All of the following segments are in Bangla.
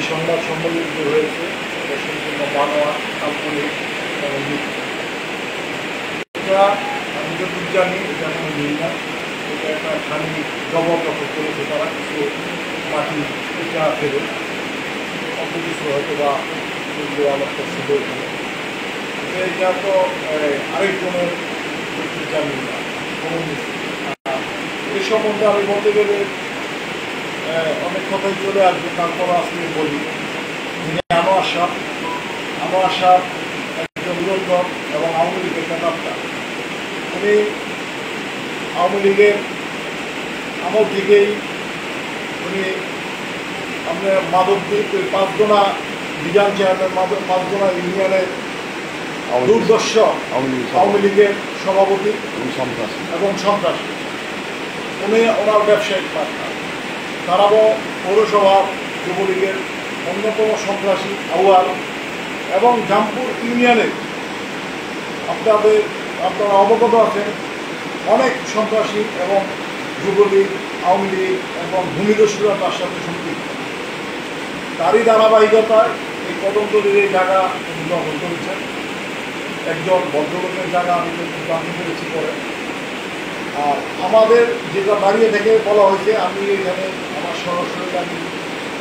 সংবাদ সম্মেলন হয়েছে এটা সম্পূর্ণ বানোয়াট, কাল্পনিক এবং মিথ্যা। এটা আমি যতটুকু জানি এটা কোনো মিল না। এটা একটা খালি জবরদখল করেছে তারা, কিছু মাটি এটা ফেলে অল্প কিছু হয়তো বা আলাদা ছিল এখানে। এটা তো আরেকজনের জানি না কোনো কিছু। এই সম্বন্ধে আমি বলতে গেলে অনেক কথাই চলে আসবে, তারপর আজকে বলি যিনি আনোয়ার শাহ একজন নিরঞ্জন এবং আওয়ামী লীগের নেতা। উনি আওয়ামী লীগের আমল থেকেই উনি আপনার মাধবদ্বীপ ওই পাঁচজনা বিধান চেয়ারম্যান পাঁচজনা ইউনিয়নের দুর্দর্শ আওয়ামী লীগের সভাপতি এবং সন্ত্রাসী। উনি ওনার ব্যবসায়িক পার্টনার। তারাবো পৌরসভার যুবলীগের অন্যতম সন্ত্রাসী আউয়াল এবং জামপুর ইউনিয়নের আপনারা অবগত আছেন অনেক সন্ত্রাসী এবং যুবলীগ, আওয়ামী লীগ এবং ভূমিদস্যুরা তার সাথে সম্পৃক্ত। তারই ধারাবাহিকতায় এই কদমতলীর এই জায়গা তিনি দখল করেছেন। একজন ভদ্রলোকের জায়গা আমি জানতে পেরেছি পরে। আর আমাদের যেটা দাঁড়িয়ে থেকে বলা হয়েছে, আমি এখানে আমার সরাসরি আমি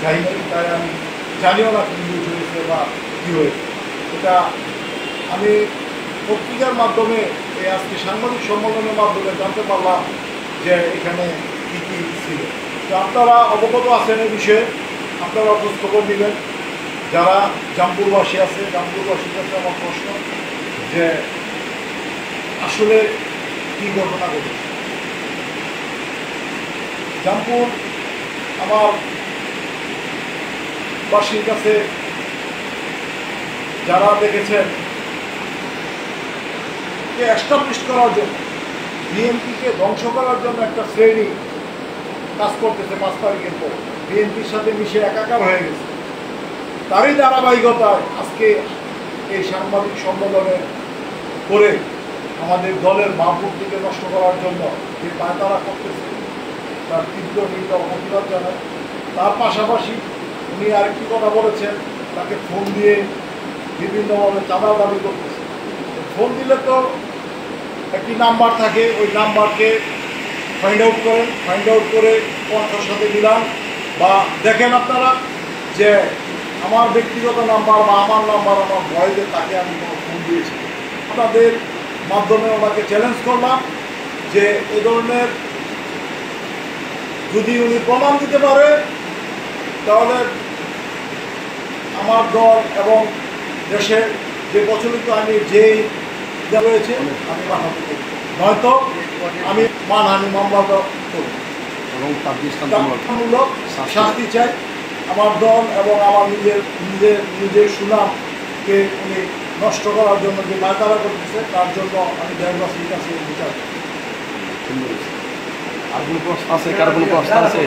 যাই নাই, তাই আমি জানিও না কী নিউজ হয়েছে বা কী হয়েছে। এটা আমি পত্রিকার মাধ্যমে এই আজকে সাংবাদিক সম্মেলনের মাধ্যমে জানতে পারলাম যে এখানে কী কী ছিল। তো আপনারা অবগত আছেন এই বিষয়ে, আপনারা খোঁজ খবর নেবেন। যারা জামপুরবাসী আছে, জামপুরবাসীর কাছে আমার প্রশ্ন যে আসলে কী ঘটনা ঘটেছে। জামপুর আমার বাসীর কাছে যারা দেখেছেন কে এস্টাবলিশ করার জন্য, বিএনপিকে ধ্বংস করার জন্য একটা শ্রেণী কাজ করতেছে 5 তারিখের পর, বিএনপির সাথে মিশে একাকার হয়ে গেছে। তারই ধারাবাহিকতায় আজকে এই সাংবাদিক সম্মেলনে করে আমাদের দলের ভাবমূর্তিকে নষ্ট করার জন্য যে পায়তারা করতেছে তার তীব্র নিন্দা ও প্রতিবাদ জানায়। তার পাশাপাশি উনি আরেকটি কথা বলেছেন, তাকে ফোন দিয়ে বিভিন্নভাবে চাঁদা দাবি করতেছে। ফোন দিলে তো একটি নাম্বার থাকে, ওই নাম্বারকে ফাইন্ড আউট করে পঞ্চাশ সাথে মিলান বা দেখেন আপনারা যে আমার ব্যক্তিগত নাম্বার বা আমার নাম্বার আমার ভয়েতে তাকে আমি কোনো ফোন দিয়েছি। আপনাদের মাধ্যমে ওনাকে চ্যালেঞ্জ করলাম যে এ ধরনের যদি উনি প্রমাণ দিতে পারে তাহলে আমার দল এবং দেশের যে প্রচলিত আইনে যেই রয়েছে আমি মানহানি করব, নয়তো আমি মানহানি মামলা করব এবং তার শাস্তি চাই। আমার দল এবং আমার নিজের সুনামকে উনি নষ্ট করার জন্য যে পায়তারা করতেছে তার জন্য আমি দেশবাসীর কাছে বিচার। আর কোনো প্রশ্ন আছে? কার কোনো প্রশ্ন আছে?